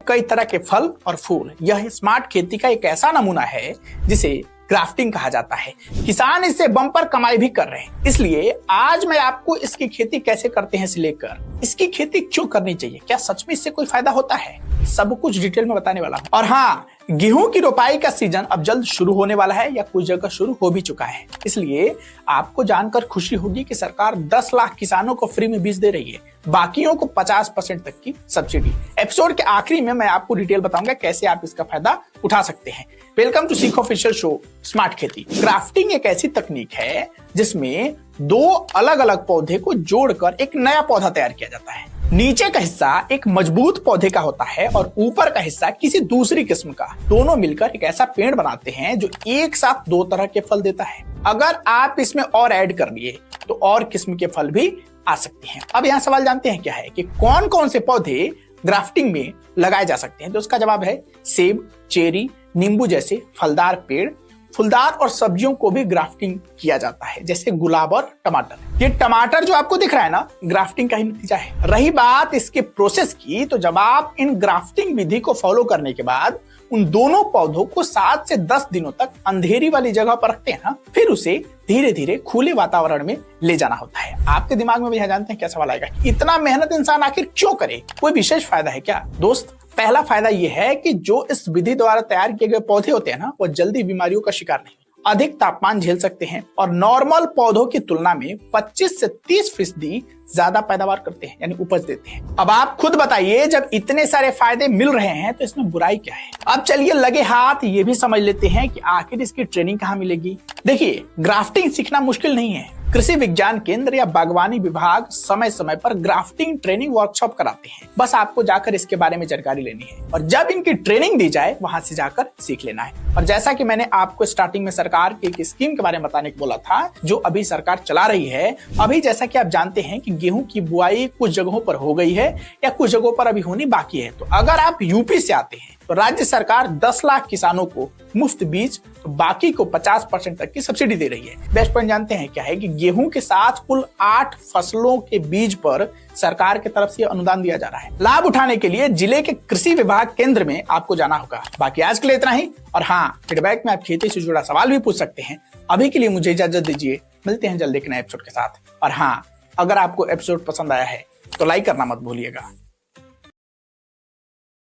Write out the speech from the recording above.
कई तरह के फल और फूल। यह स्मार्ट खेती का एक ऐसा नमूना है जिसे ग्राफ्टिंग कहा जाता है। किसान इससे बम्पर कमाई भी कर रहे हैं। इसलिए आज मैं आपको इसकी खेती कैसे करते हैं से लेकर इसकी खेती क्यों करनी चाहिए, क्या सच में इससे कोई फायदा होता है, सब कुछ डिटेल में बताने वाला हूं। और हाँ, गेहूं की रोपाई का सीजन अब जल्द शुरू होने वाला है या कुछ जगह शुरू हो भी चुका है। इसलिए आपको जानकर खुशी होगी कि सरकार 10 लाख किसानों को फ्री में बीज दे रही है, बाकियों को 50% तक की सब्सिडी। एपिसोड के आखिरी में मैं आपको डिटेल बताऊंगा कैसे आप इसका फायदा उठा सकते हैं। वेलकम टू सीखो ऑफिशियल शो स्मार्ट खेती। ग्राफ्टिंग एक ऐसी तकनीक है जिसमें दो अलग अलग पौधे को जोड़कर एक नया पौधा तैयार किया जाता है। नीचे का हिस्सा एक मजबूत पौधे का होता है और ऊपर का हिस्सा किसी दूसरी किस्म का। दोनों मिलकर एक ऐसा पेड़ बनाते हैं जो एक साथ दो तरह के फल देता है। अगर आप इसमें और ऐड कर लिए तो और किस्म के फल भी आ सकते हैं। अब यहाँ सवाल जानते हैं क्या है कि कौन कौन से पौधे ग्राफ्टिंग में लगाए जा सकते हैं। तो उसका जवाब है सेब, चेरी, नींबू जैसे फलदार पेड़। फूलदार और सब्जियों को भी ग्राफ्टिंग किया जाता है, जैसे गुलाब और टमाटर। ये टमाटर जो आपको दिख रहा है ना, ग्राफ्टिंग का ही नतीजा है। रही बात इसके प्रोसेस की, तो जब आप इन ग्राफ्टिंग विधि को फॉलो करने के बाद उन दोनों पौधों को 7 से 10 दिनों तक अंधेरी वाली जगह पर रखते हैं ना, फिर उसे धीरे धीरे खुले वातावरण में ले जाना होता है। आपके दिमाग में भी जानते हैं क्या सवाल आएगा, इतना मेहनत इंसान आखिर क्यों करे, कोई विशेष फायदा है क्या? दोस्त, पहला फायदा यह है कि जो इस विधि द्वारा तैयार किए गए पौधे होते हैं ना, वो जल्दी बीमारियों का शिकार नहीं, अधिक तापमान झेल सकते हैं और नॉर्मल पौधों की तुलना में 25 से 30% ज्यादा पैदावार करते हैं, यानी उपज देते हैं। अब आप खुद बताइए, जब इतने सारे फायदे मिल रहे हैं तो इसमें बुराई क्या है? अब चलिए लगे हाथ ये भी समझ लेते हैं कि आखिर इसकी ट्रेनिंग कहाँ मिलेगी। देखिए, ग्राफ्टिंग सीखना मुश्किल नहीं है। कृषि विज्ञान केंद्र या बागवानी विभाग समय समय पर ग्राफ्टिंग ट्रेनिंग वर्कशॉप कराते हैं। बस आपको जाकर इसके बारे में जानकारी लेनी है और जब इनकी ट्रेनिंग दी जाए वहां से जाकर सीख लेना है। और जैसा कि मैंने आपको स्टार्टिंग में सरकार की एक स्कीम के बारे में बताने को बोला था, जो अभी सरकार चला रही है। अभी जैसा कि आप जानते हैं कि गेहूं की बुआई कुछ जगहों पर हो गई है या कुछ जगहों पर अभी होनी बाकी है। तो अगर आप यूपी से आते हैं तो राज्य सरकार 10 लाख किसानों को मुफ्त बीज, तो बाकी को 50% तक की सब्सिडी दे रही है। बेस्ट पॉइंट जानते हैं क्या है कि गेहूं के साथ कुल 8 फसलों के बीज पर सरकार की तरफ से अनुदान दिया जा रहा है। लाभ उठाने के लिए जिले के कृषि विभाग केंद्र में आपको जाना होगा। बाकी आज के लिए इतना ही। और हाँ, फीडबैक में आप खेती से जुड़ा सवाल भी पूछ सकते हैं। अभी के लिए मुझे इजाजत दीजिए, मिलते हैं जल्दी एक नए एपिसोड के साथ। और हाँ, अगर आपको एपिसोड पसंद आया है तो लाइक करना मत भूलिएगा।